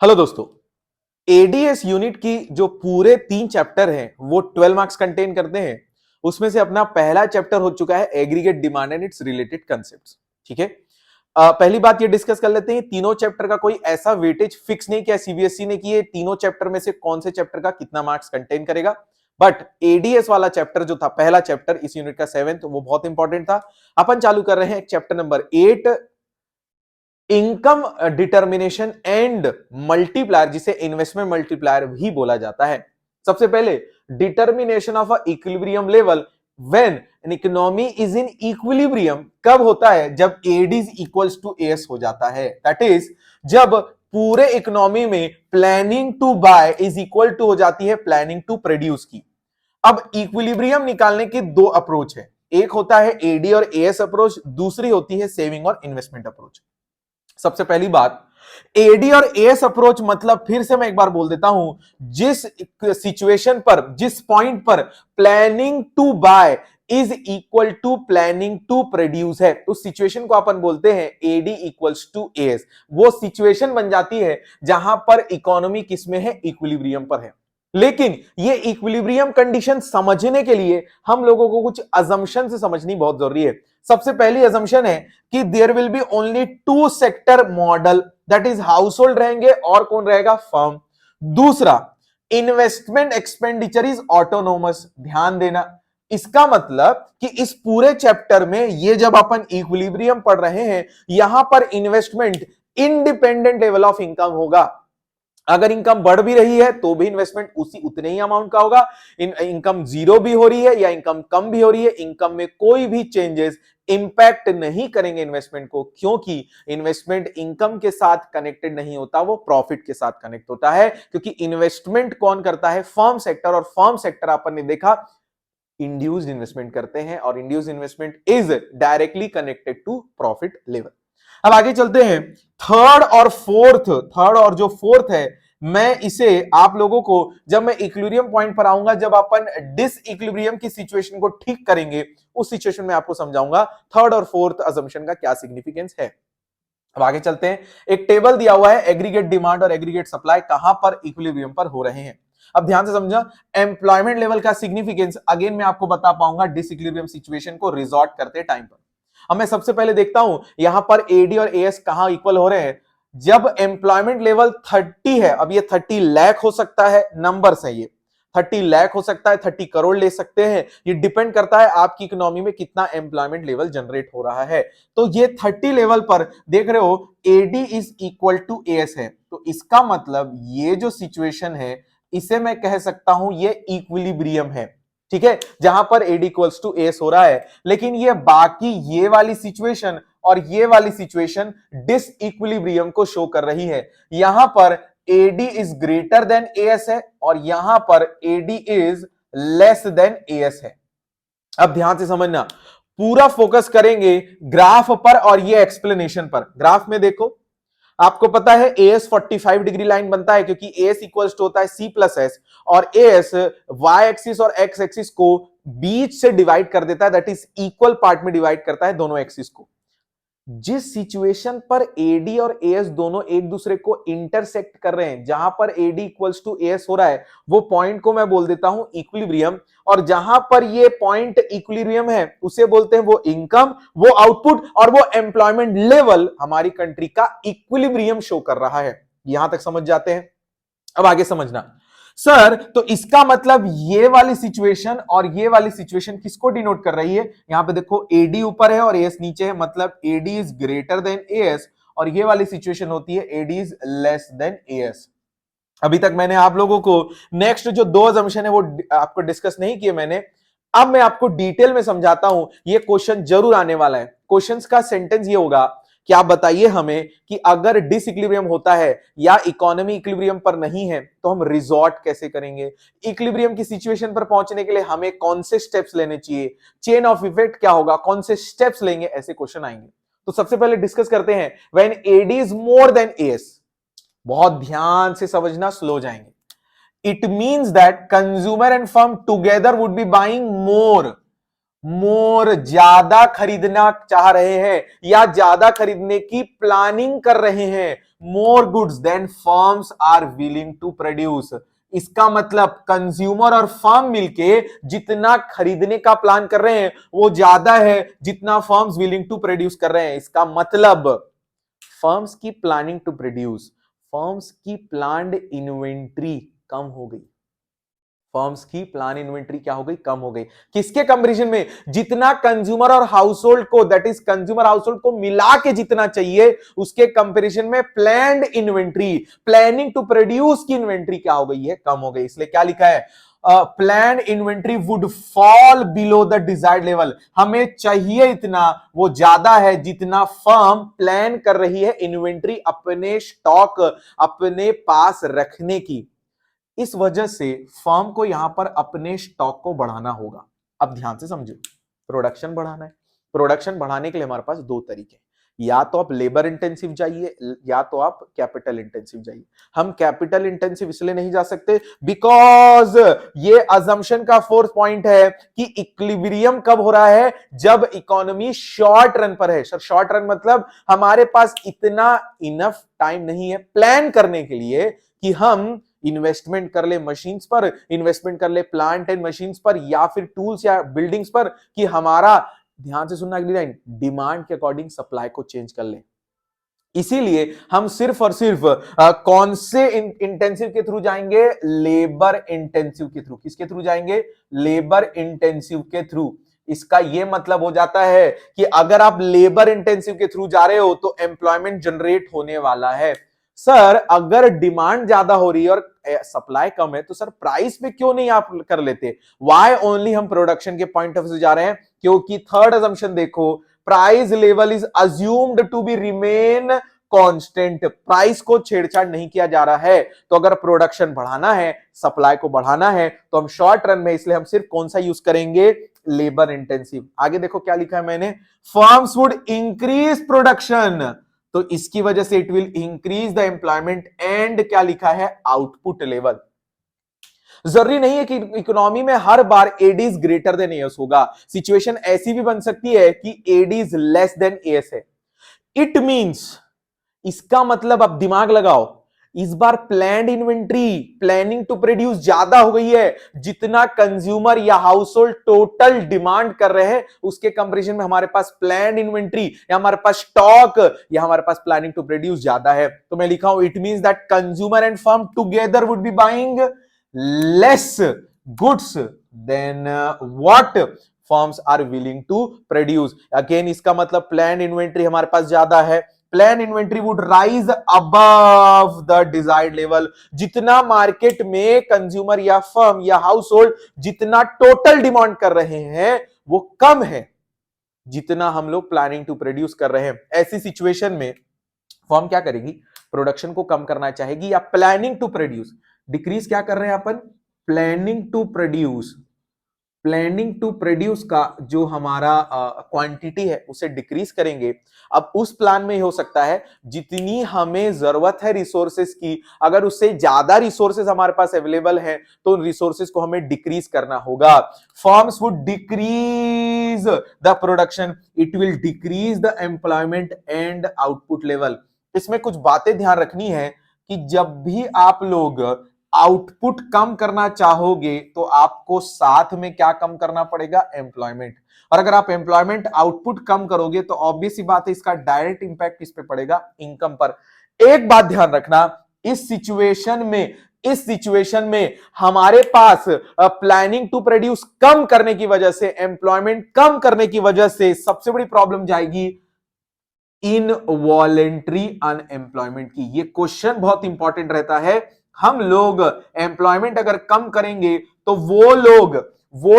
Hello दोस्तों, ADS unit की जो पूरे 3 चैप्टर हैं वो 12 मार्क्स कंटेन करते हैं। उसमें से अपना पहला चैप्टर हो चुका है aggregate demand and it's related concepts. ठीक है। पहली बात ये डिस्कस कर लेते हैं, तीनों चैप्टर का कोई ऐसा वेटेज फिक्स नहीं किया सीबीएसई ने कि ये तीनों चैप्टर में से कौन से चैप्टर का कितना मार्क्स कंटेन करेगा। बट एडीएस वाला चैप्टर जो था, पहला चैप्टर इस यूनिट का 7th, वो बहुत इंपॉर्टेंट था। अपन चालू कर रहे हैं chapter number 8, income determination and multiplier, जिसे इन्वेस्टमेंट मल्टीप्लायर भी बोला जाता है। सबसे पहले determination of a equilibrium level when an economy is in equilibrium कब होता है? जब AD is equals to S हो जाता है। दैट इज जब पूरे इकोनॉमी में planning to buy is equal to हो जाती है प्लानिंग टू प्रोड्यूस की। अब इक्विलिब्रियम निकालने की दो अप्रोच है, एक होता है एडी और एएस अप्रोच, दूसरी होती है सेविंग और इन्वेस्टमेंट अप्रोच। सबसे पहली बात, एडी और एएस अप्रोच मतलब, फिर से मैं एक बार बोल देता हूं, जिस सिचुएशन पर, जिस पॉइंट पर planning to buy is equal to planning to produce है, उस सिचुएशन को अपन बोलते हैं एडी इक्वल्स टू एएस। वो सिचुएशन बन जाती है जहां पर इकोनॉमी किसमें है? इक्विलिब्रियम पर है। लेकिन ये इक्विलिब्रियम कंडीशन समझने के लिए हम लोगों को कुछ अजम्पशन से समझनी बहुत जरूरी है। सबसे पहली अजम्पशन है कि there will be only two sector model, that is household रहेंगे और कौन रहेगा? फर्म। दूसरा, इन्वेस्टमेंट एक्सपेंडिचर इज ऑटोनोमस। ध्यान देना, इसका मतलब कि इस पूरे चैप्टर में ये जब अपन इक्विलिब्रियम पढ़ रहे हैं, यहां पर investment independent level of income होगा। अगर इनकम बढ़ भी रही है तो भी इन्वेस्टमेंट उसी उतने ही अमाउंट का होगा। इनकम जीरो भी हो रही है या इनकम कम भी हो रही है, इनकम में कोई भी चेंजेस इंपैक्ट नहीं करेंगे इन्वेस्टमेंट को, क्योंकि इन्वेस्टमेंट इनकम के साथ कनेक्टेड नहीं होता, वो प्रॉफिट के साथ कनेक्ट होता है। क्योंकि इन्वेस्टमेंट कौन करता है? Firm sector. और फर्म सेक्टर अपन ने देखा इंड्यूस्ड इन्वेस्टमेंट करते हैं, और induced investment is directly connected to profit level. अब आगे चलते हैं, थर्ड और जो फोर्थ है, मैं इसे आप लोगों को जब मैं इक्विलिब्रियम पॉइंट पर आऊंगा, जब अपन डिस इक्विलिब्रियम की सिचुएशन को ठीक करेंगे, उस सिचुएशन में आपको समझाऊंगा थर्ड और फोर्थ अजम्पशन का क्या सिग्निफिकेंस है। अब आगे चलते हैं, एक टेबल दिया हुआ है, एग्रीगेट डिमांड और एग्रीगेट सप्लाई कहां पर इक्विलिब्रियम पर हो रहे हैं। अब ध्यान से समझा, एम्प्लॉयमेंट लेवल का सिग्निफिकेंस अगेन मैं आपको बता पाऊंगा डिसइक्विलिब्रियम सिचुएशन को रिजॉर्ट करते टाइम पर। अब मैं सबसे पहले देखता हूं यहां पर एडी और एएस कहां इक्वल हो रहे हैं। जब एम्प्लॉयमेंट लेवल 30 है, अब ये 30 लाख हो सकता है, नंबर्स है ये, 30 लाख हो सकता है, 30 करोड़ ले सकते हैं, ये डिपेंड करता है आपकी इकोनॉमी में कितना एम्प्लॉयमेंट लेवल जनरेट हो रहा है। तो ये 30 लेवल पर देख रहे हो AD is equal to AS है, तो इसका मतलब ये जो सिचुएशन है इसे मैं कह सकता हूं ये इक्विलिब्रियम है। ठीक है, जहां पर एडी इक्वल्स टू एस हो रहा है। लेकिन ये बाकी ये वाली सिचुएशन और ये वाली सिचुएशन डिस इक्विलिब्रियम को शो कर रही है। यहां पर AD is greater than AS है और यहां पर AD is less than AS है। अब ध्यान से समझना, पूरा फोकस करेंगे ग्राफ पर और ये एक्सप्लेनेशन पर। ग्राफ में देखो, आपको पता है एएस 45 डिग्री लाइन बनता है, क्योंकि एएस इक्वल्स टू होता है सी प्लस एस, और एएस वाई एक्सिस और एक्स एक्सिस को बीच से डिवाइड कर देता है, दैट इज इक्वल पार्ट में डिवाइड करता है दोनों एक्सिस को। जिस सिचुएशन पर एडी और एएस दोनों एक दूसरे को इंटरसेक्ट कर रहे हैं, जहां पर एडी इक्वल्स टू एएस हो रहा है, वो पॉइंट को मैं बोल देता हूं इक्विलिब्रियम, और जहां पर ये पॉइंट इक्विलिब्रियम है उसे बोलते हैं वो इनकम, वो आउटपुट और वो एम्प्लॉयमेंट लेवल हमारी कंट्री का इक्विलिब्रियम शो कर रहा है। यहां तक समझ जाते हैं। अब आगे समझना, सर तो इसका मतलब ये वाली सिचुएशन और ये वाली सिचुएशन किसको डिनोट कर रही है? यहां पे देखो एडी ऊपर है और एएस नीचे है, मतलब AD is greater than AS, और ये वाली सिचुएशन होती है AD is less than AS. अभी तक मैंने आप लोगों को नेक्स्ट जो दो असम्पशन है वो आपको डिस्कस नहीं किए मैंने। अब मैं आपको डिटेल में समझाता हूं, ये क्वेश्चन जरूर आने वाला है। क्वेश्चंस का सेंटेंस ये होगा कि आप बताइए हमें कि अगर डिसइक्विलिब्रियम होता है या इकोनॉमी इक्विलिब्रियम पर नहीं है तो हम रिजॉर्ट कैसे करेंगे, इक्विलिब्रियम की सिचुएशन पर पहुंचने के लिए हमें कौन से स्टेप्स लेने चाहिए, चेन ऑफ इफेक्ट क्या होगा, कौन से स्टेप्स लेंगे, ऐसे क्वेश्चन आएंगे। तो सबसे पहले डिस्कस करते हैं when AD is more than AS. बहुत ध्यान से समझना, स्लो जाएंगे। It means that consumer and firm together would be buying more ज्यादा खरीदना चाह रहे हैं या ज्यादा खरीदने की प्लानिंग कर रहे हैं। more goods than firms are willing to produce। इसका मतलब कंज्यूमर और फर्म मिलके जितना खरीदने का प्लान कर रहे हैं वो ज्यादा है जितना फर्म्स विलिंग टू प्रोड्यूस कर रहे हैं। इसका मतलब फर्म्स की प्लानिंग टू प्रोड्यूस, फर्म्स की प्लान्ड इन्वेंट्री कम हो गई। फर्म्स की प्लान इन्वेंट्री क्या हो गई? कम हो गई। किसके कंपैरिजन में? जितना कंज्यूमर और हाउसहोल्ड को, दैट इज कंज्यूमर हाउसहोल्ड को मिला के जितना चाहिए उसके कंपैरिजन में planned inventory, planning to produce की इन्वेंट्री क्या हो गई है? कम हो गई। इसलिए क्या लिखा है? Plan inventory would fall below the desired level. हमें चाहिए इतना, वो ज्यादा है जितना फर्म प्लान कर रही है इन्वेंट्री अपने स्टॉक, अपने पास रखने की। इस वजह से फर्म को यहां पर अपने स्टॉक को बढ़ाना होगा। अब ध्यान से समझो, प्रोडक्शन बढ़ाना है। प्रोडक्शन बढ़ाने के लिए हमारे पास दो तरीके हैं, या तो आप लेबर इंटेंसिव जाइए या तो आप कैपिटल इंटेंसिव जाइए। हम कैपिटल इंटेंसिव इसलिए नहीं जा सकते बिकॉज ये अजम्पशन का फोर्थ पॉइंट है कि इक्विलिब्रियम कब हो रहा है? जब इकोनॉमी शॉर्ट रन पर है। सर शॉर्ट रन मतलब हमारे पास इतना इनफ टाइम नहीं है प्लान करने के लिए कि हम इन्वेस्टमेंट कर ले मशीन्स पर, इन्वेस्टमेंट कर ले प्लांट एंड मशीन्स पर, या फिर टूल्स या बिल्डिंग्स पर, कि हमारा, ध्यान से सुनना अगली लाइन, डिमांड के अकॉर्डिंग सप्लाई को चेंज कर ले। इसीलिए हम सिर्फ और सिर्फ कौन से इंटेंसिव के थ्रू जाएंगे? लेबर इंटेंसिव के थ्रू। किसके थ्रू जाएंगे? लेबर इंटेंसिव के थ्रू। इसका यह मतलब हो जाता है कि अगर आप लेबर इंटेंसिव के थ्रू जा रहे हो तो एम्प्लॉयमेंट जनरेट होने वाला है। सर अगर डिमांड ज्यादा हो रही है और सप्लाई कम है तो सर प्राइस पे क्यों नहीं आप कर लेते? वाई ओनली हम प्रोडक्शन के पॉइंट ऑफ व्यू से जा रहे हैं? क्योंकि थर्ड असम्पशन देखो, price level is assumed to be remain constant. Price को छेड़छाड़ नहीं किया जा रहा है। तो अगर प्रोडक्शन बढ़ाना है, सप्लाई को बढ़ाना है, तो हम शॉर्ट रन में इसलिए हम सिर्फ कौन सा यूज करेंगे? Labour intensive. आगे देखो क्या लिखा है मैंने, फर्म्स वुड इंक्रीज प्रोडक्शन, तो इसकी वजह से it will increase the employment and क्या लिखा है? Output level. जरूरी नहीं है कि इकोनॉमी में हर बार एडीज ग्रेटर देन एएस होगा। सिचुएशन ऐसी भी बन सकती है कि एडीज लेस देन एएस है। इट मींस, इसका मतलब आप दिमाग लगाओ, इस बार planned inventory, planning to produce ज्यादा हो गई है। जितना कंज्यूमर या हाउसहोल्ड टोटल डिमांड कर रहे हैं उसके कंपैरिजन में हमारे पास प्लान्ड इन्वेंट्री या हमारे पास स्टॉक या हमारे पास प्लानिंग टू प्रोड्यूस ज्यादा है। तो मैं लिखा हूं, it means that consumer and firm together would be buying less goods than what firms are willing to produce. Again इसका मतलब प्लान्ड इन्वेंट्री हमारे पास ज्यादा है, plan inventory would rise above the desired level. जितना मार्केट में consumer या firm या हाउस होल्ड जितना टोटल डिमांड कर रहे हैं वो कम है जितना हम लोग प्लानिंग टू प्रोड्यूस कर रहे हैं। ऐसी सिचुएशन में फर्म क्या करेगी? प्रोडक्शन को कम करना चाहेगी या प्लानिंग टू प्रोड्यूस डिक्रीज क्या कर रहे हैं अपन? Planning to produce, planning to produce का जो हमारा क्वांटिटी है उसे डिक्रीज करेंगे। अब उस प्लान में हो सकता है जितनी हमें जरूरत है रिसोर्सेस की, अगर उससे ज्यादा रिसोर्सेस हमारे पास अवेलेबल हैं तो उन रिसोर्सेस को हमें डिक्रीज करना होगा। Firms would decrease the production, it will decrease the employment and output level. इसमें कुछ बातें ध्यान रखनी है कि जब भी आप लोग आउटपुट कम करना चाहोगे तो आपको साथ में क्या कम करना पड़ेगा? एम्प्लॉयमेंट। और अगर आप एम्प्लॉयमेंट आउटपुट कम करोगे तो ऑब्वियस सी बात है इसका डायरेक्ट इंपैक्ट किस पे पड़ेगा? इनकम पर। एक बात ध्यान रखना, इस सिचुएशन में हमारे पास प्लानिंग टू प्रोड्यूस कम करने की वजह से, एम्प्लॉयमेंट कम करने की वजह से सबसे बड़ी प्रॉब्लम जाएगी इनवॉलेंट्री अनएम्प्लॉयमेंट की। ये क्वेश्चन बहुत इंपॉर्टेंट रहता है। हम लोग एम्प्लॉयमेंट अगर कम करेंगे तो वो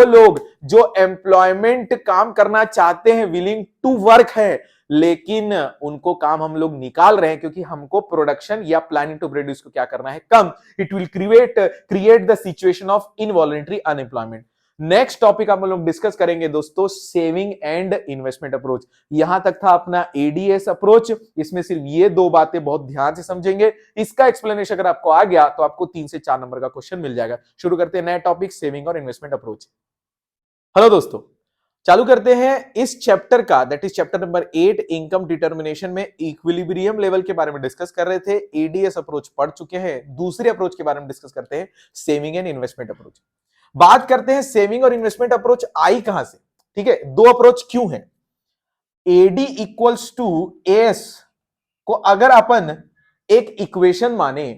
लोग जो एम्प्लॉयमेंट काम करना चाहते हैं, विलिंग टू वर्क है, लेकिन उनको काम हम लोग निकाल रहे हैं क्योंकि हमको प्रोडक्शन या प्लानिंग टू प्रोड्यूस को क्या करना है? कम। It will create the situation of involuntary unemployment. Next topic हम लोग डिस्कस करेंगे दोस्तों, सेविंग एंड इन्वेस्टमेंट अप्रोच। यहां तक था अपना एडीएस अप्रोच। इसमें सिर्फ ये दो बातें बहुत ध्यान से समझेंगे। इसका एक्सप्लेनेशन अगर आपको आ गया तो आपको 3 से 4 नंबर का क्वेश्चन मिल जाएगा। शुरू करते हैं नया टॉपिक, सेविंग और इन्वेस्टमेंट अप्रोच। हेलो दोस्तों, चालू करते हैं इस चैप्टर का, that is chapter number 8 income determination में इक्विलिब्रियम लेवल के बारे में डिस्कस कर रहे थे। एडीएस अप्रोच पढ़ चुके हैं, दूसरे अप्रोच के बारे में डिस्कस करते हैं, सेविंग एंड इन्वेस्टमेंट अप्रोच। बात करते हैं सेविंग और इन्वेस्टमेंट अप्रोच आई कहां से, ठीक है, दो अप्रोच क्यों है। एडी इक्वल्स टू एस को अगर अपन एक इक्वेशन माने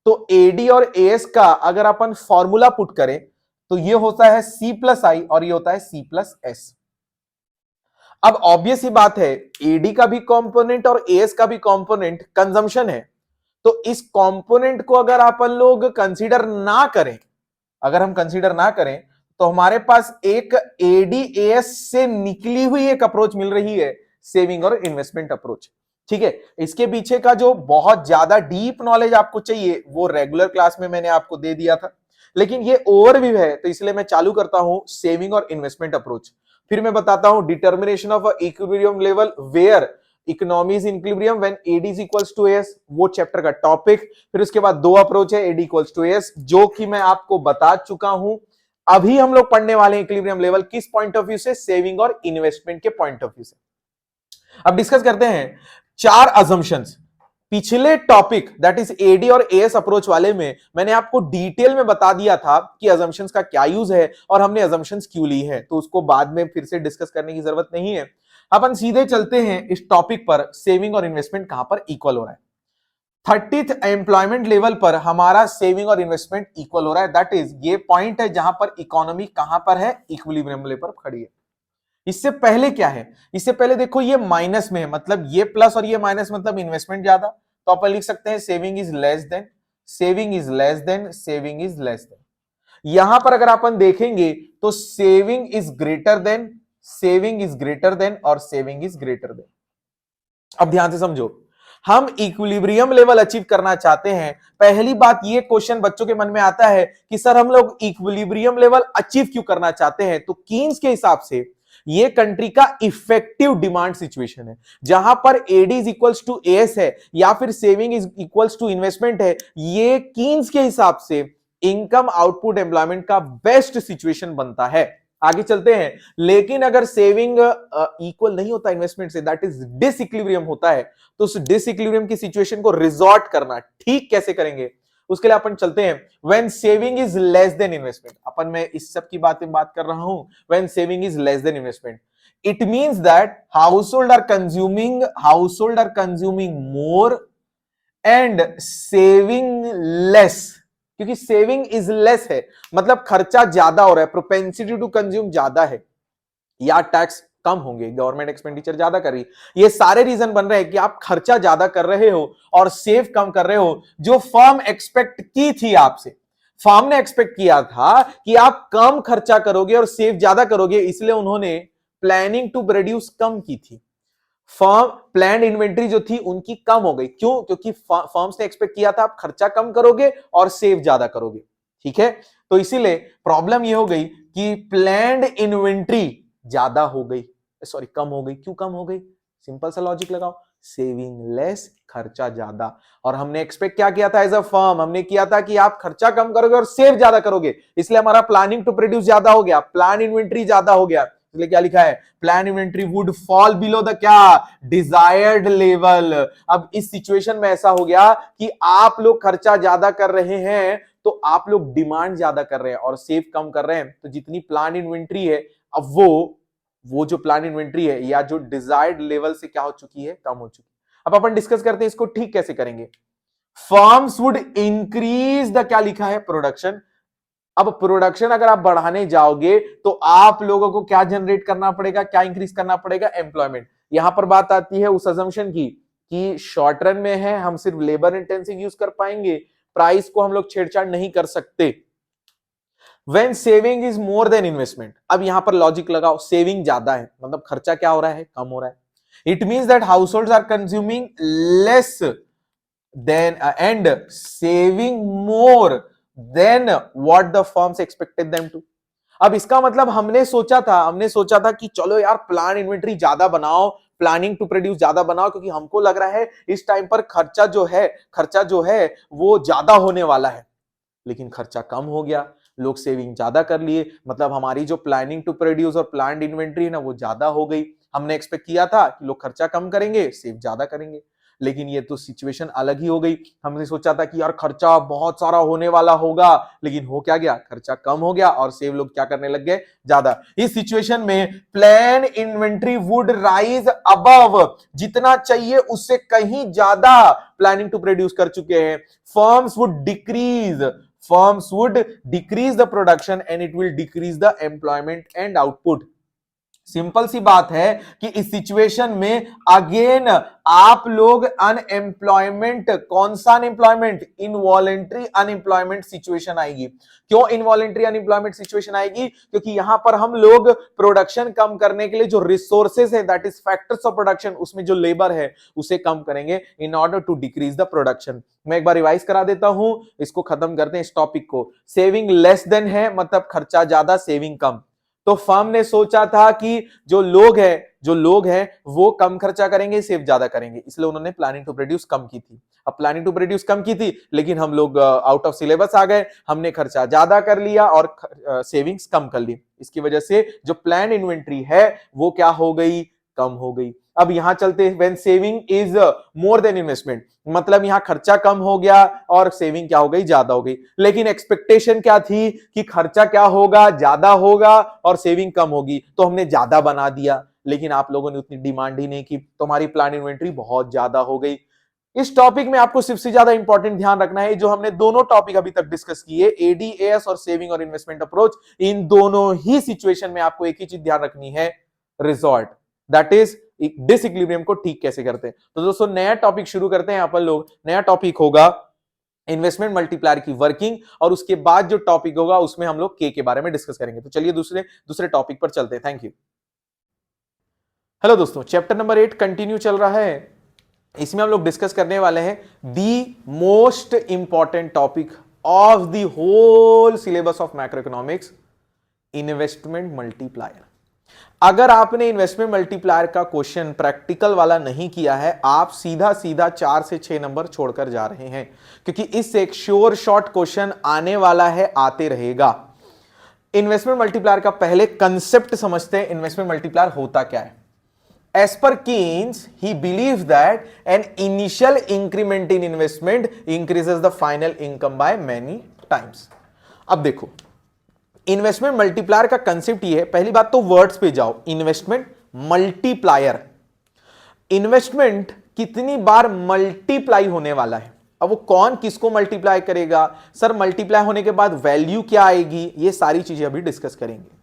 तो एडी और एस का अगर अपन फॉर्मूला पुट करें तो ये होता है सी प्लस आई और ये होता है सी प्लस एस। अब ऑब्वियस ही बात है, एडी का भी कंपोनेंट और एएस का भी कंपोनेंट कंजम्पशन है, तो इस कंपोनेंट को अगर अपन लोग कंसीडर ना करें, अगर हम कंसीडर ना करें तो हमारे पास एक एडीएएस से निकली हुई एक अप्रोच मिल रही है, सेविंग और इन्वेस्टमेंट अप्रोच। ठीक है, इसके पीछे का जो बहुत ज्यादा डीप नॉलेज आपको चाहिए वो रेगुलर क्लास में मैंने आपको दे दिया था, लेकिन ये ओवरव्यू है तो इसलिए मैं चालू करता हूं सेविंग और इन्वेस्टमेंट अप्रोच। फिर मैं बताता हूं determination of equilibrium level where economy is in equilibrium when AD is equals to S, वो चैप्टर का टॉपिक। फिर उसके बाद दो अप्रोच है एडी इक्वल्स टू एस जो कि मैं आपको बता चुका हूं। अभी हम लोग पढ़ने वाले हैं इक्विलिब्रियम लेवल किस पॉइंट ऑफ व्यू से, सेविंग और इन्वेस्टमेंट के पॉइंट ऑफ व्यू से। अब डिस्कस करते हैं चार अजम्पशंस। पिछले टॉपिक दैट इज एडी और एएस अप्रोच वाले में मैंने आपको डिटेल में बता दिया था कि अजम्पशंस का क्या यूज है और हमने अजम्पशंस क्यों ली है, तो उसको बाद में फिर से डिस्कस करने की जरूरत नहीं है। अपन सीधे चलते हैं इस टॉपिक पर, सेविंग और इन्वेस्टमेंट कहां पर इक्वल हो रहा है। 30th एम्प्लॉयमेंट लेवल पर हमारा सेविंग और इन्वेस्टमेंट इक्वल हो रहा है, दैट इज ये पॉइंट है जहां पर इकोनॉमी कहां पर है, इक्विलिब्रियम लेवल पर खड़ी है। इससे पहले क्या है, इससे पहले देखो ये माइनस में है, मतलब ये प्लस और ये माइनस, मतलब इन्वेस्टमेंट ज्यादा, तो अपन लिख सकते हैं saving is less then, saving is less then, saving is less then. यहां पर अगर अपन देखेंगे तो saving is greater then, saving is greater then और सेविंग इज ग्रेटर देन। अब ध्यान से समझो, हम इक्विलिब्रियम लेवल अचीव करना चाहते हैं। पहली बात ये क्वेश्चन बच्चों के मन में आता है कि सर हम लोग इक्विलिब्रियम लेवल अचीव क्यों करना चाहते हैं, तो कीन्स के हिसाब से ये कंट्री का इफेक्टिव डिमांड सिचुएशन है, जहां पर AD is equals to AS है या फिर saving is equals to investment है, ये कीन्स के हिसाब से इनकम आउटपुट एम्प्लॉयमेंट का बेस्ट सिचुएशन बनता है। आगे चलते हैं, लेकिन अगर सेविंग इक्वल नहीं होता इन्वेस्टमेंट से, दैट इज डिसइक्विलिब्रियम होता है, तो उस डिसइक्विलिब्रियम की सिचुएशन को रिजॉर्ट करना ठीक कैसे करेंगे, उसके लिए अपन चलते हैं when saving is less than investment. अपन मैं इस सब की बात कर रहा हूं, when saving is less than investment, it means that household are consuming more and saving less, क्योंकि सेविंग इज लेस है मतलब खर्चा ज्यादा हो रहा है, प्रोपेंसिटी टू कंज्यूम ज्यादा है, या टैक्स कम होंगे, गवर्नमेंट एक्सपेंडिचर ज्यादा कर रही है। ये सारे रीजन बन रहे हैं कि आप खर्चा ज्यादा कर रहे हो और सेव कम कर रहे हो, जो फर्म एक्सपेक्ट की थी आपसे। फर्म ने एक्सपेक्ट किया था कि आप कम खर्चा करोगे और सेव ज्यादा करोगे, इसलिए उन्होंने प्लानिंग टू प्रोड्यूस कम की थी। फर्म प्लान इन्वेंट्री जो थी उनकी कम हो गई, क्यों, क्योंकि फर्म्स ने एक्सपेक्ट किया था आप खर्चा कम करोगे और सेव ज्यादा करोगे। ठीक है, तो इसीलिए प्रॉब्लम ये हो गई कि प्लान्ड इन्वेंट्री ज्यादा हो गई, सॉरी कम हो गई। क्यों कम हो गई, सिंपल सा लॉजिक लगाओ, सेविंग लेस खर्चा ज्यादा, और हमने एक्सपेक्ट क्या किया था एज अ फर्म, हमने किया था कि आप खर्चा कम करोगे और सेव ज्यादा करोगे, इसलिए हमारा प्लानिंग टू प्रोड्यूस ज्यादा हो गया, प्लान इन्वेंट्री ज्यादा हो गया, इसलिए क्या लिखा है, plan inventory would fall below the क्या, डिजायर्ड लेवल। अब इस सिचुएशन में ऐसा हो गया कि आप लोग खर्चा ज्यादा कर रहे हैं तो आप लोग डिमांड ज्यादा कर रहे हैं और सेव कम कर रहे हैं, तो जितनी प्लान इन्वेंट्री है अब वो जो प्लान इन्वेंट्री है या जो डिजायर्ड लेवल से क्या हो चुकी है, कम हो चुकी है। अब अपन डिस्कस करते हैं इसको ठीक कैसे करेंगे। फर्म्स वुड इंक्रीज द, क्या लिखा है, प्रोडक्शन। अब प्रोडक्शन अगर आप बढ़ाने जाओगे तो आप लोगों को क्या जनरेट करना पड़ेगा, क्या इंक्रीज करना पड़ेगा, एम्प्लॉयमेंट। यहां पर बात आती है उस अजम्पशन की कि शॉर्ट रन में है, हम सिर्फ लेबर इंटेंसिव यूज कर पाएंगे, प्राइस को हम लोग छेड़छाड़ नहीं कर सकते। When saving is more than investment, अब यहां पर लॉजिक लगाओ, सेविंग ज्यादा है मतलब खर्चा क्या हो रहा है, कम हो रहा है। It means that households are consuming less than and saving more than what the firms expected them to. अब इसका मतलब हमने सोचा था कि चलो यार प्लान इन्वेंट्री ज्यादा बनाओ, प्लानिंग टू प्रोड्यूस ज्यादा बनाओ, क्योंकि हमको लग रहा है इस टाइम पर खर्चा जो है वो ज्यादा होने वाला है, लेकिन खर्चा कम हो गया। लोग सेविंग ज्यादा कर लिए, मतलब हमारी जो प्लानिंग टू प्रोड्यूस और प्लान्ड इन्वेंट्री है ना वो ज्यादा हो गई। हमने एक्सपेक्ट किया था कि लोग खर्चा कम करेंगे, सेव ज्यादा करेंगे, लेकिन ये तो सिचुएशन अलग ही हो गई। हमने सोचा था कि यार खर्चा बहुत सारा होने वाला होगा, लेकिन हो क्या गया, खर्चा कम हो गया और सेव लोग क्या करने लग गए, ज्यादा। इस सिचुएशन में plan inventory would rise above, जितना चाहिए उससे कहीं ज्यादा प्लानिंग टू प्रोड्यूस कर चुके हैं। Firms would decrease the production and it will decrease the employment and output. Simple सी बात है कि इस सिचुएशन में अगेन आप लोग अनएम्प्लॉयमेंट, कौन सा अनएम्प्लॉयमेंट, इनवॉलेंट्री अनएम्प्लॉयमेंट सिचुएशन आएगी। क्यों इनवॉलेंट्री अनएम्प्लॉयमेंट सिचुएशन आएगी? क्योंकि यहां पर हम लोग प्रोडक्शन कम करने के लिए जो रिसोर्सेज है, that is factors of production, उसमें जो लेबर है उसे कम करेंगे in order to decrease the production. मैं एक बार रिवाइज करा देता हूं, इसको खत्म करते हैं इस टॉपिक को। सेविंग लेस देन है मतलब खर्चा ज्यादा, सेविंग कम। तो फर्म ने सोचा था कि जो लोग हैं वो कम खर्चा करेंगे, सेव ज्यादा करेंगे, इसलिए उन्होंने प्लानिंग टू प्रोड्यूस कम की थी। अब प्लानिंग टू प्रोड्यूस कम की थी, लेकिन हम लोग आउट ऑफ सिलेबस आ गए, हमने खर्चा ज्यादा कर लिया और सेविंग्स कम कर ली। इसकी वजह से जो प्लान इन्वेंट्री है वो क्या हो गई, कम हो गई। अब यहां चलते हैं, when saving is more then investment, मतलब यहां खर्चा कम हो गया और सेविंग क्या हो गई, ज्यादा हो गई। लेकिन एक्सपेक्टेशन क्या थी कि खर्चा क्या होगा, ज्यादा होगा और सेविंग कम होगी, तो हमने ज्यादा बना दिया, लेकिन आप लोगों ने उतनी डिमांड ही नहीं की, तो हमारी प्लान इन्वेंट्री बहुत ज्यादा हो गई। इस टॉपिक में आपको सबसे ज्यादा इंपॉर्टेंट ध्यान रखना है, जो हमने दोनों टॉपिक अभी तक डिस्कस किए, एडीएएस और सेविंग और इन्वेस्टमेंट अप्रोच, इन दोनों ही सिचुएशन में आपको एक ही चीज ध्यान रखनी है, रिजॉर्ट, दैट इज डिसइक्विलिब्रियम को ठीक कैसे करते हैं। तो दोस्तों नया टॉपिक शुरू करते हैं अपन लोग। नया टॉपिक होगा इन्वेस्टमेंट मल्टीप्लायर की वर्किंग, और उसके बाद जो टॉपिक होगा उसमें हम लोग के बारे में डिस्कस करेंगे। तो चलिए दूसरे टॉपिक पर चलते हैं। Thank you. हेलो दोस्तों, चैप्टर नंबर 8 कंटिन्यू चल रहा है। इसमें हम लोग डिस्कस करने वाले हैं the most important topic of the whole syllabus of macroeconomics, investment multiplier. अगर आपने इन्वेस्टमेंट मल्टीप्लायर का क्वेश्चन प्रैक्टिकल वाला नहीं किया है, आप सीधा 4 से 6 नंबर छोड़कर जा रहे हैं, क्योंकि इससे एक श्योर शॉर्ट क्वेश्चन आने वाला है, आते रहेगा। इन्वेस्टमेंट मल्टीप्लायर का पहले कंसेप्ट समझते हैं, इन्वेस्टमेंट मल्टीप्लायर होता क्या है। As per Keynes, he believes that an initial increment in investment increases the final income by many times. अब देखो, इन्वेस्टमेंट मल्टीप्लायर का कंसेप्ट ये है, पहली बात तो वर्ड्स पे जाओ, इन्वेस्टमेंट मल्टीप्लायर, इन्वेस्टमेंट कितनी बार मल्टीप्लाई होने वाला है। अब वो कौन किसको मल्टीप्लाई करेगा, सर मल्टीप्लाई होने के बाद वैल्यू क्या आएगी, ये सारी चीजें अभी डिस्कस करेंगे।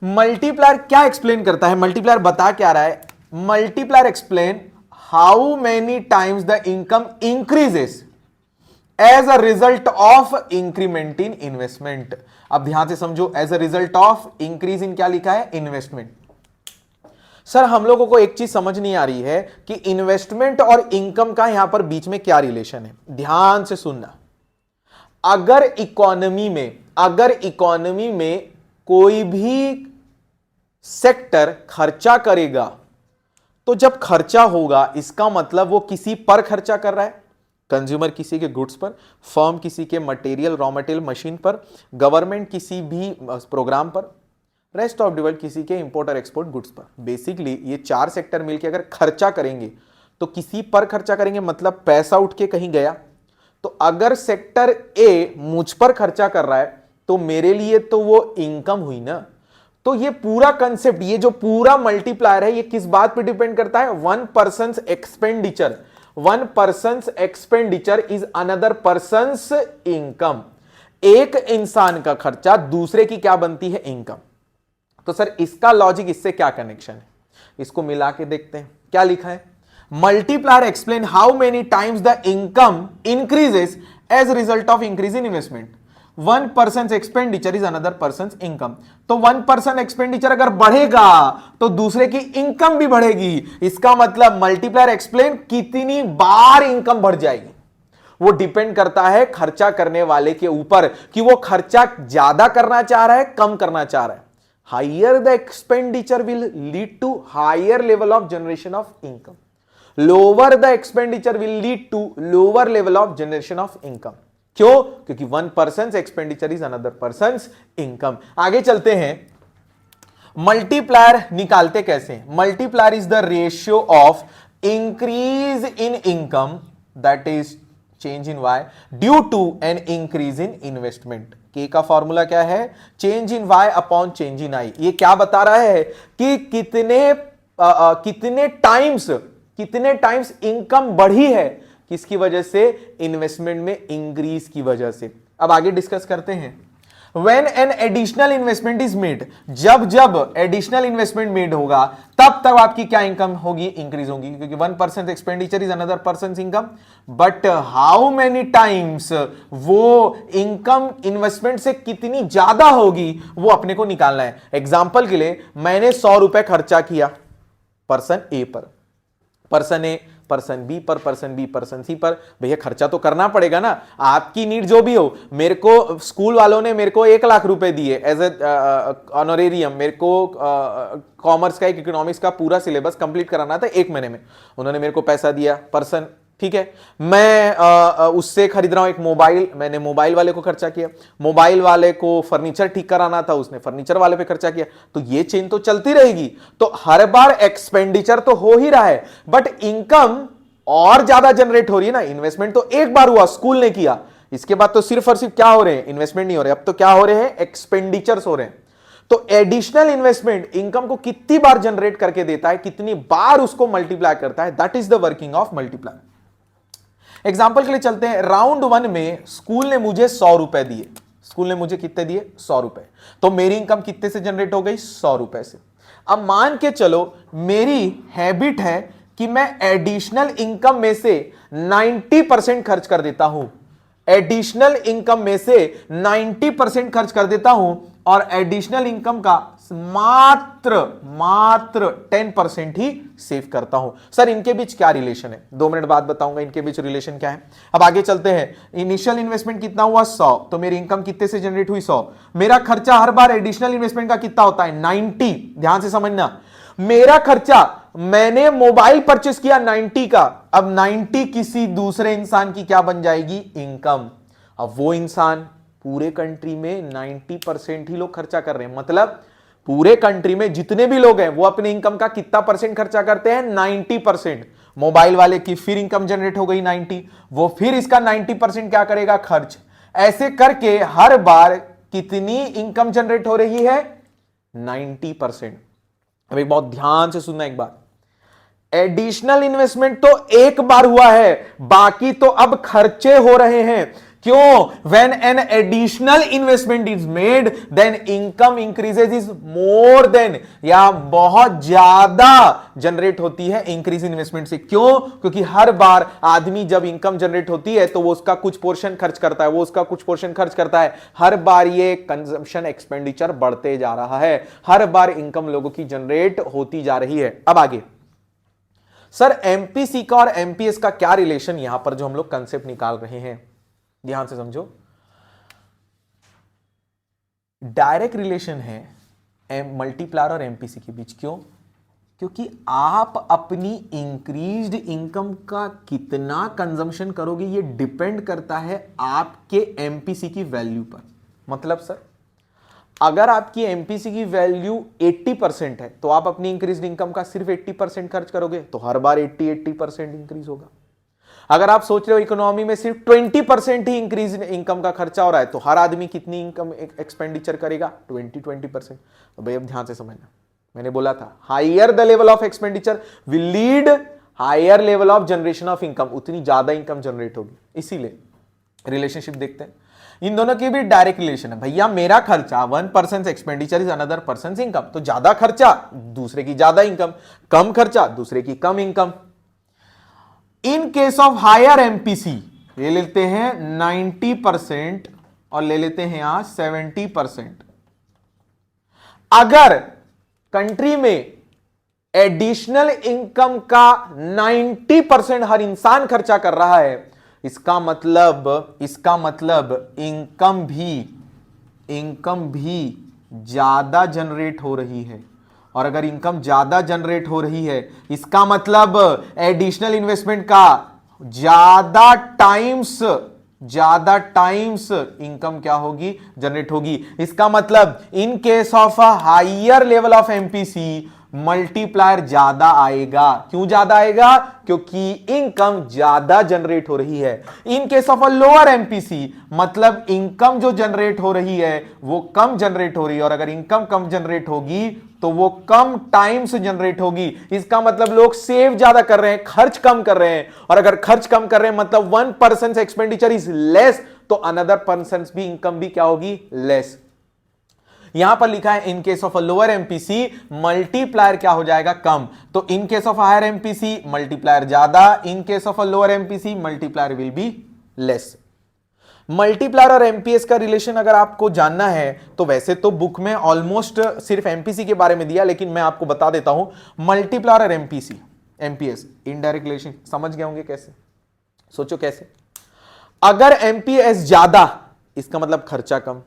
मल्टीप्लायर क्या एक्सप्लेन करता है, मल्टीप्लायर बता क्या रहा है, multiplier explain how many times the income increases as a result of increment in investment. अब ध्यान से समझो, as a result of increase in क्या लिखा है, इन्वेस्टमेंट। सर हम लोगों को एक चीज समझ नहीं आ रही है कि इन्वेस्टमेंट और इनकम का यहां पर बीच में क्या रिलेशन है। ध्यान से सुनना, अगर इकोनॉमी में कोई भी सेक्टर खर्चा करेगा, तो जब खर्चा होगा इसका मतलब वो किसी पर खर्चा कर रहा है, कंज्यूमर किसी के गुड्स पर, फर्म किसी के मटेरियल, रॉ मटेरियल, मशीन पर, गवर्नमेंट किसी भी प्रोग्राम पर, रेस्ट ऑफ द वर्ल्ड किसी के इंपोर्ट और एक्सपोर्ट गुड्स पर। बेसिकली ये 4 सेक्टर मिलकर अगर खर्चा करेंगे तो किसी पर खर्चा करेंगे, मतलब पैसा उठ के कहीं गया। तो अगर सेक्टर ए मुझ पर खर्चा कर रहा है तो मेरे लिए तो वो इनकम हुई ना। तो ये पूरा कंसेप्ट, ये जो पूरा मल्टीप्लायर है, ये किस बात पे डिपेंड करता है, one persons expenditure. One persons expenditure is another persons income. एक इंसान का खर्चा दूसरे की क्या बनती है, इनकम। तो सर इसका लॉजिक इससे क्या कनेक्शन है, इसको मिला के देखते हैं। क्या लिखा है, multiplier explain how many times the income increases as result of increase in investment. One person expenditure is another person income. तो वन पर्सन एक्सपेंडिचर अगर बढ़ेगा तो दूसरे की इनकम भी बढ़ेगी। इसका मतलब मल्टीप्लायर एक्सप्लेन कितनी बार इनकम बढ़ जाएगी, वो डिपेंड करता है खर्चा करने वाले के ऊपर कि वो खर्चा ज्यादा करना चाह रहा है, कम करना चाह रहा है। Higher the expenditure will lead to higher level of generation of income, lower the expenditure will lead to lower level of generation of income. क्यों? क्योंकि one person expenditure is another person income. आगे चलते हैं, multiplier निकालते कैसे? Multiplier is the ratio of increase in income that is change in Y due to an increase in investment. K का formula क्या है? Change in Y upon change in आई। ये क्या बता रहा है कि कितने टाइम्स इनकम बढ़ी है, किसकी वजह से? इन्वेस्टमेंट में इंक्रीज की वजह से। अब आगे डिस्कस करते हैं, When an additional investment is made, जब एडिशनल इन्वेस्टमेंट मेड होगा तब आपकी क्या इनकम होगी? इंक्रीज होगी, क्योंकि one person expenditure is another person income. But how many times वो इनकम इन्वेस्टमेंट से कितनी ज्यादा होगी वो अपने को निकालना है। एग्जाम्पल के लिए, मैंने 100 रुपए खर्चा किया पर्सन ए पर, पर्सन ए, पर्सन बी पर, पर्सन बी, पर्सन सी पर। भैया खर्चा तो करना पड़ेगा ना, आपकी नीड जो भी हो। मेरे को स्कूल वालों ने मेरे को 1 लाख रुपए दिए एज ए ऑनरेरियम। मेरे को कॉमर्स का, इकोनॉमिक्स का पूरा सिलेबस कंप्लीट कराना था 1 महीने में, उन्होंने मेरे को पैसा दिया पर्सन, ठीक है। मैं उससे खरीद रहा हूं एक मोबाइल, मैंने मोबाइल वाले को खर्चा किया। मोबाइल वाले को फर्नीचर ठीक कराना था, उसने फर्नीचर वाले पे खर्चा किया। तो ये चेन तो चलती रहेगी। तो हर बार एक्सपेंडिचर तो हो ही रहा है, बट इनकम और ज्यादा जनरेट हो रही है ना। इन्वेस्टमेंट तो एक बार हुआ, स्कूल ने किया, इसके बाद तो सिर्फ और सिर्फ क्या हो रहे हैं? इन्वेस्टमेंट नहीं हो रहे, अब तो क्या हो रहे हैं? एक्सपेंडिचर्स हो रहे हैं। तो एडिशनल इन्वेस्टमेंट इनकम को कितनी बार जनरेट करके देता है, कितनी बार उसको मल्टीप्लाई करता है, that is the working of multiply. Example के लिए चलते हैं, राउंड 1 में स्कूल ने मुझे 100 रुपए दिए। स्कूल ने मुझे कितने दिए? 100 रुपए। तो मेरी इनकम कितने से जनरेट हो गई? 100 रुपए से। अब मान के चलो मेरी हैबिट है कि मैं एडिशनल इनकम में से 90% खर्च कर देता हूं। एडिशनल इनकम में से 90% खर्च कर देता हूं और एडिशनल इनकम का मात्र 10% ही सेव करता हूं। सर इनके बीच क्या रिलेशन है? 2 मिनट बाद बताऊंगा इनके बीच रिलेशन क्या है। अब आगे चलते हैं, इनिशियल इन्वेस्टमेंट कितना हुआ? 100। तो मेरी इनकम कितने से जनरेट हुई? 100। मेरा खर्चा हर बार एडिशनल इन्वेस्टमेंट का कितना होता है? 90। ध्यान से समझना, मेरा खर्चा, मैंने मोबाइल परचेस किया 90 का, अब 90 किसी दूसरे इंसान की क्या बन जाएगी? इनकम। अब वो इंसान, पूरे कंट्री में 90% ही लोग खर्चा कर रहे हैं, मतलब पूरे कंट्री में जितने भी लोग हैं वो अपने इनकम का कितना परसेंट खर्चा करते हैं? 90%। मोबाइल वाले की फिर इनकम जनरेट हो गई 90, वो फिर इसका 90% क्या करेगा? खर्च। ऐसे करके हर बार कितनी इनकम जनरेट हो रही है? 90%। अब एक बहुत ध्यान से सुनना एक बात, एडिशनल इन्वेस्टमेंट तो एक बार हुआ है, बाकी तो अब खर्चे हो रहे हैं। क्यों? When an additional investment is made, then income increases is more than, या बहुत ज्यादा जनरेट होती है इंक्रीज इन्वेस्टमेंट से। क्यों? क्योंकि हर बार आदमी जब इनकम जनरेट होती है तो वो उसका कुछ पोर्शन खर्च करता है, वो उसका कुछ पोर्शन खर्च करता है। हर बार ये कंजम्पशन एक्सपेंडिचर बढ़ते जा रहा है, हर बार इनकम लोगों की जनरेट होती जा रही है। अब आगे, सर एमपीसी का और एमपीएस का क्या रिलेशन, यहां पर जो हम लोग कंसेप्ट निकाल रहे हैं, ध्यान से समझो। डायरेक्ट रिलेशन है मल्टीप्लायर और एमपीसी के बीच। क्यों? क्योंकि आप अपनी इंक्रीज्ड इनकम का कितना कंजम्पशन करोगे ये डिपेंड करता है आपके एमपीसी की वैल्यू पर। मतलब सर अगर आपकी एमपीसी की वैल्यू 80% है तो आप अपनी इंक्रीज्ड इनकम का सिर्फ 80% खर्च करोगे, तो हर बार 80% इंक्रीज होगा। अगर आप सोच रहे हो इकोनॉमी में सिर्फ 20% ही इंक्रीज इनकम का खर्चा हो रहा है, तो हर आदमी कितनी इनकम एक्सपेंडिचर करेगा? 20%। तो भाई अब ध्यान से समझना, मैंने बोला था higher the level of expenditure will lead higher level of generation of income, उतनी ज्यादा इनकम जनरेट होगी। इसीलिए रिलेशनशिप देखते हैं, इन दोनों की भी डायरेक्ट रिलेशन है। भैया मेरा खर्चा 1% expenditure is another person income, तो ज्यादा खर्चा दूसरे की ज्यादा इनकम, कम खर्चा दूसरे की कम income. In case of higher MPC ले लेते हैं 90% और ले लेते हैं यहां 70%। अगर कंट्री में एडिशनल इनकम का 90% हर इंसान खर्चा कर रहा है, इसका मतलब इनकम भी ज्यादा जनरेट हो रही है। और अगर इनकम ज्यादा जनरेट हो रही है, इसका मतलब एडिशनल इन्वेस्टमेंट का ज्यादा टाइम्स ज्यादा टाइम्स इनकम क्या होगी, जनरेट होगी। इसका मतलब in case of a higher level of MPC multiplier ज्यादा आएगा। क्यों ज्यादा आएगा? क्योंकि इनकम ज्यादा जनरेट हो रही है। In case of a lower MPC मतलब इनकम जो जनरेट हो रही है वो कम जनरेट हो रही है, और अगर इनकम कम जनरेट होगी तो वो कम टाइम से जनरेट होगी। इसका मतलब लोग सेव ज्यादा कर रहे हैं, खर्च कम कर रहे हैं, और अगर खर्च कम कर रहे हैं मतलब 1% एक्सपेंडिचर इज लेस, तो अनदर पर्सन भी इनकम भी क्या होगी, लेस। यहां पर लिखा है in case of a lower MPC multiplier क्या हो जाएगा, कम। तो in case of higher MPC multiplier ज्यादा, in case of a lower MPC multiplier will be less. Multiplier और एमपीएस का रिलेशन अगर आपको जानना है तो वैसे तो बुक में ऑलमोस्ट सिर्फ एमपीसी के बारे में दिया, लेकिन मैं आपको बता देता हूं मल्टीप्लायर और एमपीसी एमपीएस इनडायरेक्ट रिलेशन समझ गए होंगे कैसे। सोचो कैसे। अगर एमपीएस ज्यादा इसका मतलब खर्चा कम,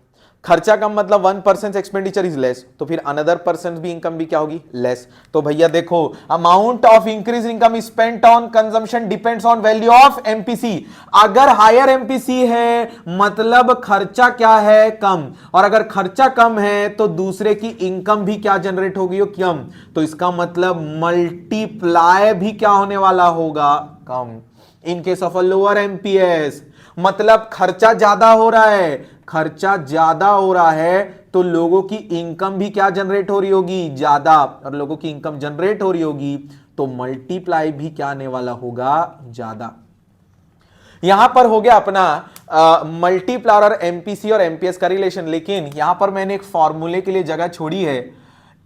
खर्चा कम मतलब 1% एक्सपेंडिचर इज लेस, तो फिर अनदर पर्सन भी इनकम भी क्या होगी, लेस। तो भैया देखो amount of increase income spent on consumption depends on value of MPC. अगर हायर एमपीसी है मतलब खर्चा क्या है, कम, और अगर खर्चा कम है तो दूसरे की इनकम भी क्या जनरेट होगी, कम। तो इसका मतलब मल्टीप्लाई भी क्या होने वाला होगा, कम। In case of a lower MPS मतलब खर्चा ज्यादा हो रहा है, खर्चा ज्यादा हो रहा है तो लोगों की इनकम भी क्या जनरेट हो रही होगी, ज्यादा, और लोगों की इनकम जनरेट हो रही होगी तो मल्टीप्लाई भी क्या आने वाला होगा, ज्यादा। यहां पर हो गया अपना मल्टीप्लायर और एमपीसी और एमपीएस का रिलेशन। लेकिन यहां पर मैंने एक फॉर्मूले के लिए जगह छोड़ी है,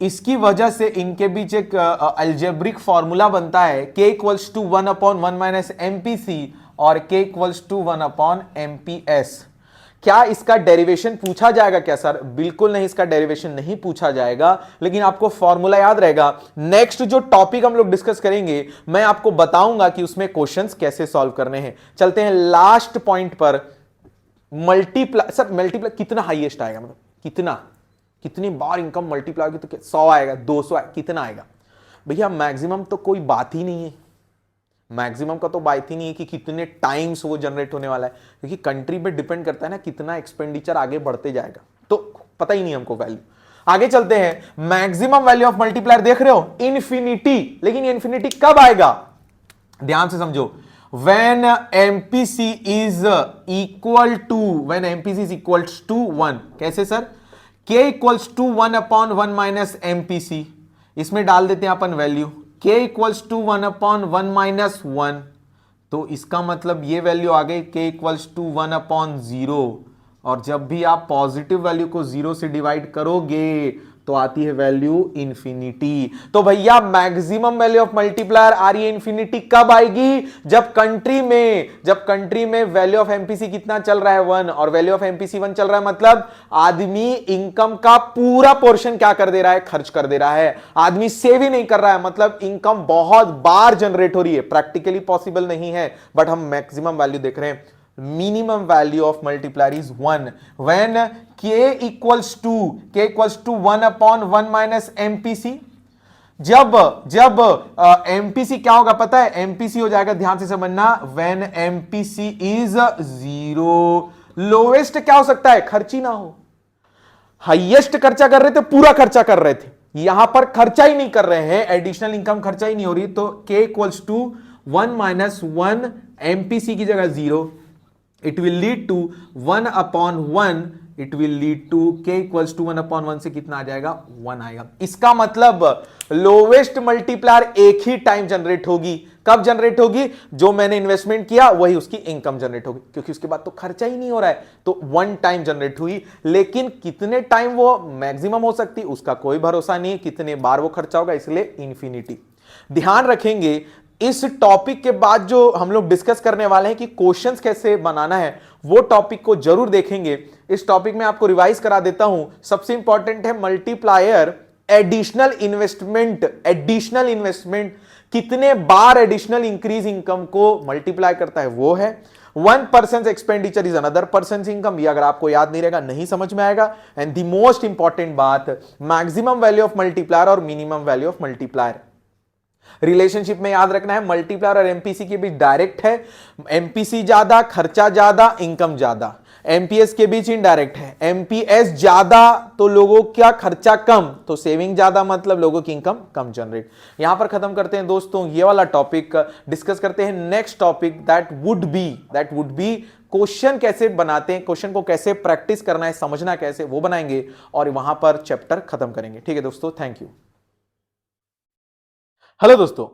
इसकी वजह से इनके बीच एक अलजेब्रिक फॉर्मूला बनता है, k equals to 1/1 minus MPC और k इक्वल्स टू 1/MPS। क्या इसका डेरिवेशन पूछा जाएगा क्या सर? बिल्कुल नहीं, इसका डेरिवेशन नहीं पूछा जाएगा, लेकिन आपको फॉर्मूला याद रहेगा। नेक्स्ट जो टॉपिक हम लोग डिस्कस करेंगे मैं आपको बताऊंगा कि उसमें क्वेश्चंस कैसे सॉल्व करने हैं। चलते हैं लास्ट पॉइंट पर। मल्टीप्लाई, सर मल्टीप्लाई कितना हाईएस्ट आएगा, मतलब कितनी बार इनकम मल्टीप्लाई होगी तो 100 आएगा, 200 आएगा, कितना आएगा? भैया मैक्सिमम तो कोई बात ही नहीं है, मैक्सिमम का तो बात ही नहीं है कि कितने टाइम्स वो जनरेट होने वाला है, क्योंकि कंट्री पे डिपेंड करता है ना कितना एक्सपेंडिचर आगे बढ़ते जाएगा, तो पता ही नहीं हमको वैल्यू। आगे चलते हैं। मैक्सिमम वैल्यू ऑफ मल्टीप्लायर देख रहे हो, इन्फिनिटी। लेकिन इन्फिनिटी कब आएगा, ध्यान से समझो। when MPC is equal to, when MPC is equals to 1, कैसे sir? k equals to 1/1 minus MPC, इसमें डाल देते हैं अपन value k equals to 1/1 minus 1, तो इसका मतलब ये वैल्यू आ गई k इक्वल्स टू 1/0। और जब भी आप पॉजिटिव वैल्यू को 0 से डिवाइड करोगे तो आती है वैल्यू इंफिनिटी। तो भैया मैक्सिमम वैल्यू ऑफ मल्टीप्लायर आ रही है इंफिनिटी, कब आएगी? जब कंट्री में वैल्यू ऑफ एमपीसी कितना चल रहा है, 1, और वैल्यू ऑफ एमपीसी 1 चल रहा है, मतलब आदमी इनकम का पूरा पोर्शन क्या कर दे रहा है, खर्च कर दे रहा है। आदमी सेव ही नहीं कर रहा है, मतलब इनकम बहुत बार जनरेट हो रही है। प्रैक्टिकली पॉसिबल नहीं है, बट हम मैक्सिमम वैल्यू देख रहे हैं। minimum value of multiplier is 1 when k equals to 1/1 minus MPC। जब MPC क्या होगा पता है? MPC हो जाएगा, ध्यान से समझना, when MPC is 0। लोवेस्ट क्या हो सकता है? खर्च ही ना हो। हाईएस्ट खर्चा कर रहे थे, पूरा खर्चा कर रहे थे, यहां पर खर्चा ही नहीं कर रहे हैं, एडिशनल इनकम खर्चा ही नहीं हो रही, तो k equals to 1 minus 1 MPC की जगह 0, it will lead to 1/1, it will lead to k equals to 1/1 से कितना आ जाएगा, 1 आएगा। इसका मतलब लोवेस्ट मल्टीप्लायर एक ही टाइम जनरेट होगी। कब जनरेट होगी? जो मैंने इन्वेस्टमेंट किया वही उसकी इनकम जनरेट होगी, क्योंकि उसके बाद तो खर्चा ही नहीं हो रहा है, तो 1 टाइम जनरेट हुई। लेकिन कितने टाइम वो मैक्सिमम हो सकती उसका कोई भरोसा नहीं है, कितने बार वो खर्चा होगा, इसलिए इंफिनिटी। ध्यान रखेंगे इस टॉपिक के बाद जो हम लोग डिस्कस करने वाले हैं कि क्वेश्चंस कैसे बनाना है, वो टॉपिक को जरूर देखेंगे। इस टॉपिक में आपको रिवाइज करा देता हूं। सबसे इंपॉर्टेंट है मल्टीप्लायर, एडिशनल इन्वेस्टमेंट कितने बार एडिशनल इंक्रीज इनकम को मल्टीप्लाई करता है, वो है 1% expenditure is another person income. ये अगर आपको याद नहीं रहेगा, नहीं समझ में आएगा। एंड द मोस्ट इंपॉर्टेंट बात, मैक्सिमम वैल्यू ऑफ मल्टीप्लायर और minimum value of multiplier. Relationship में याद रखना है मल्टीप्लायर और एमपीसी के बीच डायरेक्ट है, एमपीसी ज्यादा खर्चा ज्यादा इनकम ज्यादा, एमपीएस के बीच इनडायरेक्ट है, एमपीएस ज्यादा तो लोगों का खर्चा कम तो सेविंग ज्यादा मतलब लोगों की इनकम कम जनरेट। यहां पर खत्म करते हैं दोस्तों ये वाला टॉपिक, डिस्कस करते हैं next topic that would be question कैसे बनाते हैं, क्वेश्चन को कैसे प्रैक्टिस करना है, समझना कैसे वो बनाएंगे और वहां पर चैप्टर खत्म करेंगे। ठीक है दोस्तों, थैंक यू। हेलो दोस्तों,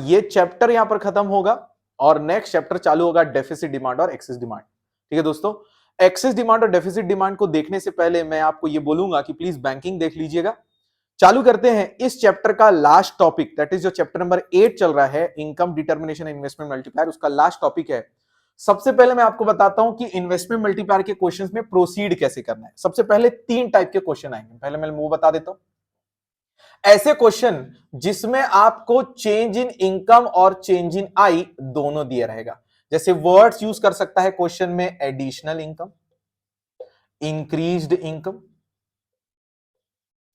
ये चैप्टर यहां पर खत्म होगा और नेक्स्ट चैप्टर चालू होगा डेफिसिट डिमांड और एक्सेस डिमांड। ठीक है दोस्तों, एक्सेस डिमांड और डेफिसिट डिमांड को देखने से पहले मैं आपको ये बोलूंगा कि प्लीज बैंकिंग देख लीजिएगा। चालू करते हैं इस चैप्टर का लास्ट टॉपिक, दैट इज जो चैप्टर नंबर 8 चल रहा है, इनकम डिटर्मिनेशन इन्वेस्टमेंट मल्टीप्लायर, उसका लास्ट टॉपिक है। सबसे पहले मैं आपको बताता हूं कि इन्वेस्टमेंट मल्टीप्लायर के क्वेश्चंस में प्रोसीड कैसे करना है। सबसे पहले 3 टाइप के क्वेश्चन आएंगे, पहले मैं वो बता देता हूं। ऐसे क्वेश्चन जिसमें आपको चेंज इन इनकम और चेंज इन आई दोनों दिया रहेगा, जैसे वर्ड्स यूज कर सकता है क्वेश्चन में additional income, increased income,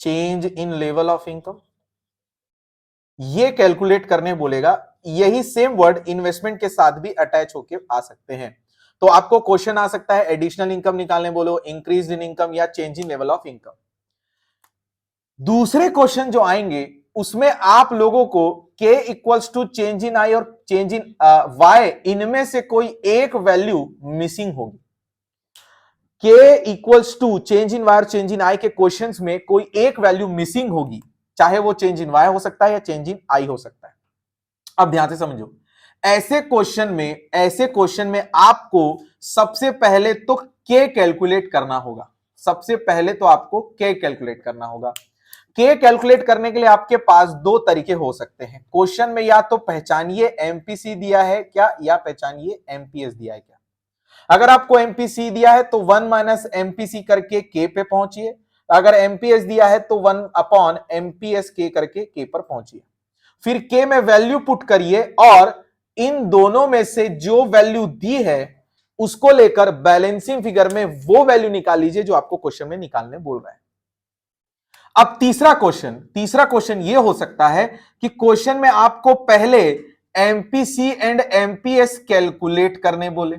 change in level of income, ये कैलकुलेट करने बोलेगा। यही सेम वर्ड इन्वेस्टमेंट के साथ भी अटैच होके आ सकते हैं। तो आपको क्वेश्चन आ सकता है एडिशनल इनकम निकालने बोलो, इंक्रीज इन इनकम या change in level of income. दूसरे क्वेश्चन जो आएंगे उसमें आप लोगों को k equals to change in I और चेंज इन वाई, इनमें से कोई एक वैल्यू मिसिंग होगी। k equals to change in Y और चेंज इन आई के क्वेश्चंस में कोई एक वैल्यू मिसिंग होगी, चाहे वो चेंज इन वाई हो सकता है या चेंज इन आई हो सकता है। अब ध्यान से समझो, ऐसे क्वेश्चन में आपको सबसे पहले तो k कैलकुलेट करना होगा। सबसे पहले तो आपको k कैलकुलेट करना होगा। k कैलकुलेट करने के लिए आपके पास 2 तरीके हो सकते हैं। क्वेश्चन में या तो पहचानिए एमपीसी दिया है क्या, या पहचानिए एमपीएस दिया है क्या। अगर आपको एमपीसी दिया है तो 1 माइनस एमपीसी करके k पे पहुंचिए, अगर एमपीएस दिया है तो 1 अपॉन एमपीएस k करके k पर पहुंचिए। फिर k में वैल्यू पुट करिए और इन दोनों में से जो वैल्यू दी है उसको लेकर बैलेंसिंग फिगर में वो वैल्यू निकाल लीजिए जो आपको क्वेश्चन में निकालने बोल रहा है। अब तीसरा क्वेश्चन यह हो सकता है कि क्वेश्चन में आपको पहले एमपीसी एंड एमपीएस कैलकुलेट करने बोले,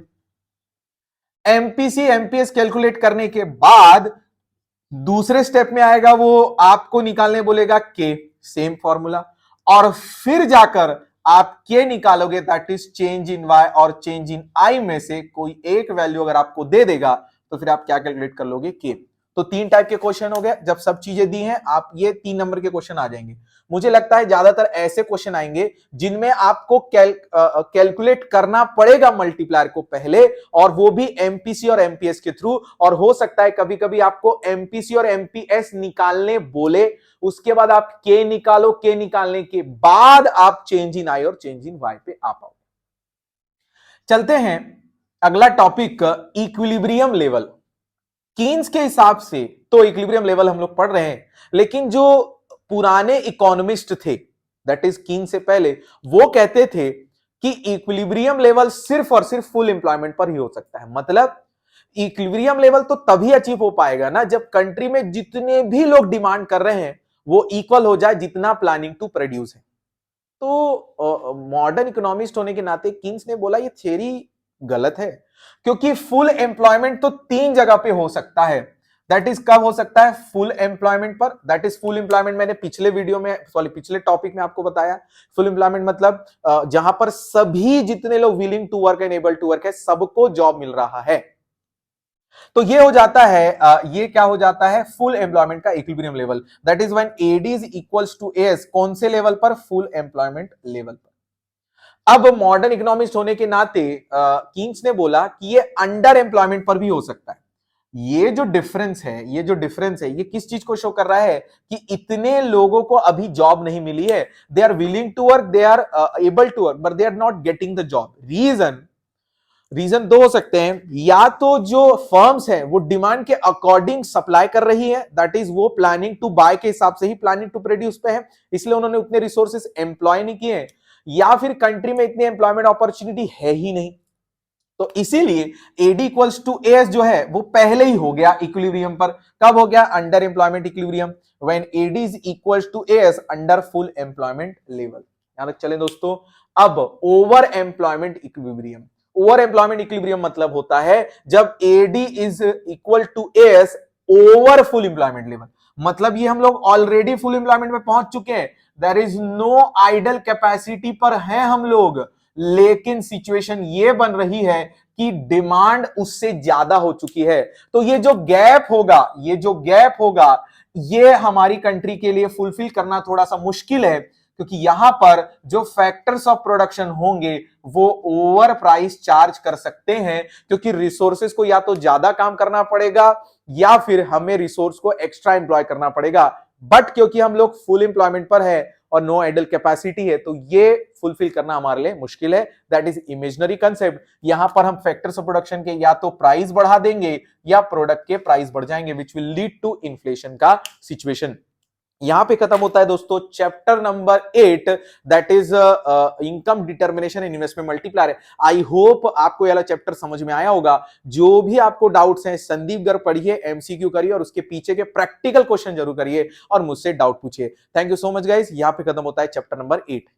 एमपीसी एमपीएस कैलकुलेट करने के बाद दूसरे स्टेप में आएगा वो आपको निकालने बोलेगा के, सेम फॉर्मूला, और फिर जाकर आप के निकालोगे, that is change in Y और चेंज इन आई में से कोई एक वैल्यू अगर आपको दे देगा तो फिर आप क्या कैलकुलेट कर लोगे, के। तो 3 टाइप के क्वेश्चन हो गए। जब सब चीजें दी हैं आप ये 3 नंबर के क्वेश्चन आ जाएंगे। मुझे लगता है ज्यादातर ऐसे क्वेश्चन आएंगे जिनमें आपको कैलकुलेट करना पड़ेगा मल्टीप्लायर को पहले, और वो भी एमपीसी और एमपीएस के थ्रू, और हो सकता है कभी कभी आपको एमपीसी और एमपीएस निकालने बोले, उसके बाद आप के निकालो, के निकालने के बाद आप चेंज इन आई और चेंज इन वाई पे आ पाओ। चलते हैं अगला टॉपिक, इक्विलिब्रियम लेवल। कीन्स के हिसाब से तो इक्विलिब्रियम लेवल हम लोग पढ़ रहे हैं, लेकिन जो पुराने इकोनॉमिस्ट थे, दैट इज कीन्स से पहले, वो कहते थे कि इक्विलिब्रियम लेवल सिर्फ और सिर्फ फुल एम्प्लॉयमेंट पर ही हो सकता है। मतलब इक्विलिब्रियम लेवल तो तभी अचीव हो पाएगा ना जब कंट्री में जितने भी लोग डिमांड कर रहे हैं वो इक्वल हो जाए जितना प्लानिंग टू प्रोड्यूस है। तो मॉडर्न इकोनॉमिस्ट होने के नाते कीन्स ने बोला ये थ्योरी गलत है, क्योंकि फुल एम्प्लॉयमेंट तो 3 जगह पे हो सकता है। दैट इज कब हो सकता है, फुल एम्प्लॉयमेंट पर। दैट इज फुल एम्प्लॉयमेंट मैंने पिछले टॉपिक में आपको बताया। फुल एम्प्लॉयमेंट मतलब जहां पर सभी जितने लोग willing to work and able to work है सबको जॉब मिल रहा है, तो ये हो जाता है ये क्या हो जाता है, फुल एम्प्लॉयमेंट का equilibrium level. That is when AD is equals to S, कौन से लेवल पर, फुल एम्प्लॉयमेंट लेवल पर। अब मॉडर्न इकोनॉमिस्ट होने के नाते कीन्स ने बोला कि ये अंडर एम्प्लॉयमेंट पर भी हो सकता है। ये जो डिफरेंस है ये किस चीज को शो कर रहा है कि इतने लोगों को अभी जॉब नहीं मिली है, they are willing to work, they are able to work, but they are not getting the job. Reason 2 हो सकते हैं, या तो जो फर्म्स है वो डिमांड के अकॉर्डिंग सप्लाई कर रही है, दैट इज वो प्लानिंग टू बाय के हिसाब से ही प्लानिंग टू प्रोड्यूस पे है, इसलिए उन्होंने उतने रिसोर्सेस एम्प्लॉय नहीं किए, या फिर कंट्री में इतनी एम्प्लॉयमेंट अपॉर्चुनिटी है ही नहीं। तो इसीलिए एडी इक्वल्स टू एस जो है वो पहले ही हो गया इक्विलिब्रियम पर। कब हो गया, under employment equilibrium, when AD is equals to S under full employment level. यहां तक चलें दोस्तों। अब over employment equilibrium, over employment equilibrium मतलब होता है जब AD is equal to S over full employment level, मतलब ये हम लोग ऑलरेडी फुल एम्प्लॉयमेंट में पहुंच चुके हैं, there is no idle capacity पर हैं हम लोग, लेकिन सिचुएशन ये बन रही है कि डिमांड उससे ज्यादा हो चुकी है। तो ये जो गैप होगा, ये जो गैप होगा, ये हमारी कंट्री के लिए फुलफिल करना थोड़ा सा मुश्किल है, क्योंकि यहां पर जो फैक्टर्स ऑफ प्रोडक्शन होंगे वो ओवर प्राइस चार्ज कर सकते हैं, क्योंकि रिसोर्सेज को या तो ज्यादा काम करना पड़ेगा या फिर हमें रिसोर्स को एक्स्ट्रा एम्प्लॉय करना पड़ेगा। बट क्योंकि हम लोग फुल एम्प्लॉयमेंट पर है और नो आइडल कैपेसिटी है, तो ये फुलफिल करना हमारे लिए मुश्किल है। That is imaginary concept. यहां पर हम फैक्टर्स ऑफ प्रोडक्शन के या तो प्राइस बढ़ा देंगे या प्रोडक्ट के प्राइस बढ़ जाएंगे, which will lead to inflation का सिचुएशन। यहां पे खत्म होता है दोस्तों chapter number 8, that is income determination and investment multiplier. I hope आपको ये वाला चैप्टर समझ में आया होगा। जो भी आपको डाउट्स हैं संदीप गर्ग पढ़िए, एमसीक्यू करिए और उसके पीछे के प्रैक्टिकल क्वेश्चन जरूर करिए और मुझसे डाउट पूछिए। Thank you so much guys. यहां पे खत्म होता है चैप्टर नंबर 8।